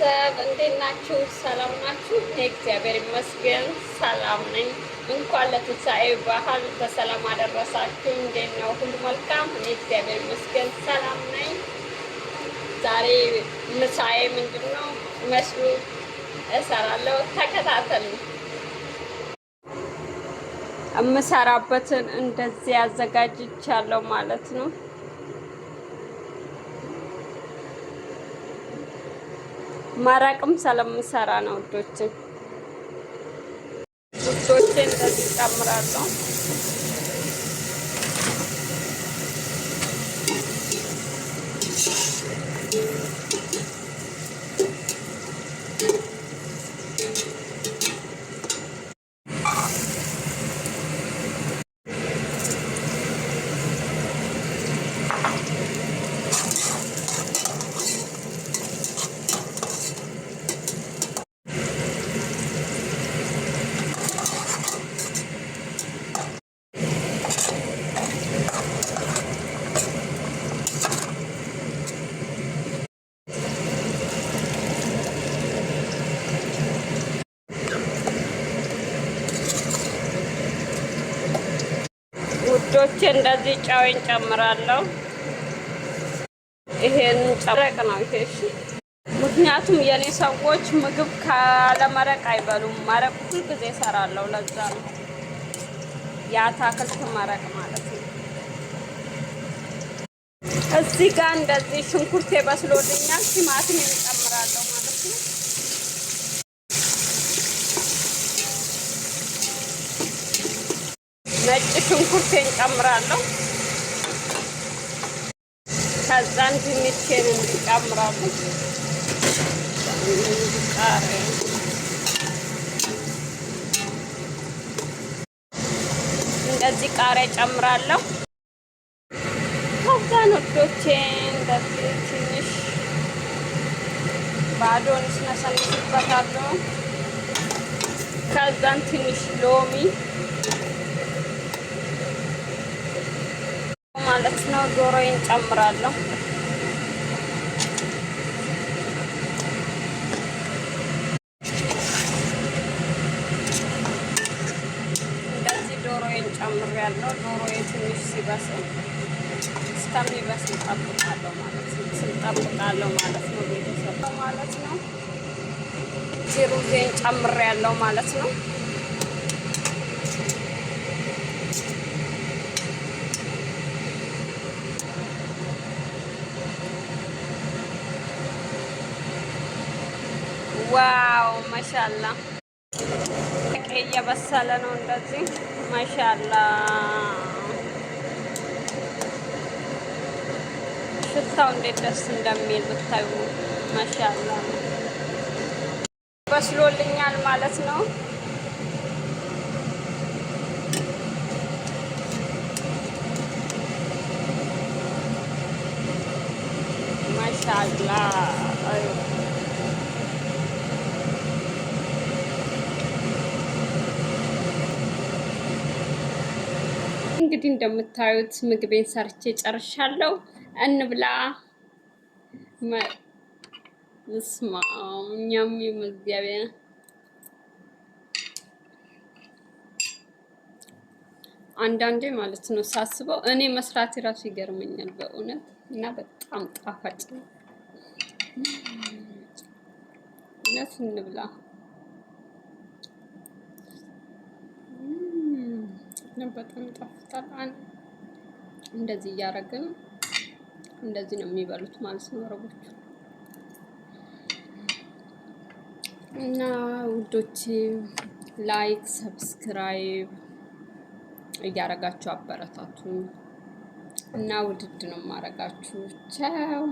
ቤተሰብ እንዴት ናችሁ? ሰላም ናችሁ? እኔ እግዚአብሔር ይመስገን ሰላም ነኝ። እንኳን ለትንሣኤ በዓል በሰላም አደረሳችሁ። እንዴት ነው? ሁሉ መልካም? እኔ እግዚአብሔር ይመስገን ሰላም ነኝ። ዛሬ ምሳዬ ምንድን ነው መስሉ እሰራለሁ። ተከታተሉ። የምሰራበትን እንደዚህ አዘጋጅቻለሁ ማለት ነው። መረቅም ስለምሰራ ነው ውዶቼ እንደዚህ ጨምራለሁ። ውዶቼ እንደዚህ ጨውን ጨምራለሁ። ይሄን ጨረቅ ነው ይሄ እሺ። ምክንያቱም የኔ ሰዎች ምግብ ካለ መረቅ አይበሉም። መረቅ ሁሉ ጊዜ እሰራለሁ። ለዛ ነው የአታክልት መረቅ ማለት ነው። እዚህ ጋር እንደዚህ ሽንኩርቴ በስሎልኛል። ቲማቲም እንጨምራለሁ ማለት ነው። ነጭ ሽንኩርቴን ጨምራለሁ። ከዛን ድንቼን እንጨምራለሁ። እንደዚህ ቃሪያ ጨምራለሁ። ከዛን ወዶቼ እንደዚህ ትንሽ ባዶንስ ነሰንስበታለሁ። ከዛን ትንሽ ሎሚ ማለት ነው። ዶሮዬን ጨምራለሁ። እንደዚህ ዶሮዬን ጨምሬያለሁ። ዶሮዬ ትንሽ ሲበስል እስከሚበስል ጠብቃለሁ ማለት ነው። ስንጠብቃለሁ ማለት ነው። ቤተሰብ ማለት ነው። ሩዜን ጨምሬያለሁ ማለት ነው። ዋው ማሻአላ እየበሰለ ነው። እንደዚህ ማሻአላ ሽታው እንዴት ደስ እንደሚል ብታዩ ማሻአላ በስሎልኛል ማለት ነው። ማሻአላ እንግዲህ እንደምታዩት ምግቤን ሰርቼ ጨርሻለሁ። እንብላ። እስማ እኛም ይመዝገቢያ አንዳንዴ ማለት ነው ሳስበው እኔ መስራት ራሱ ይገርመኛል በእውነት እና በጣም ጣፋጭ ነው። እውነት እንብላ። በጣም ይጣፍጣል። እንደዚህ እያደረግን እንደዚህ ነው የሚበሉት ማለት ነው አረቦቹ። እና ውዶቼ ላይክ ሰብስክራይብ እያደረጋችሁ አበረታቱ እና ውድድ ነው የማደርጋችሁ። ቻው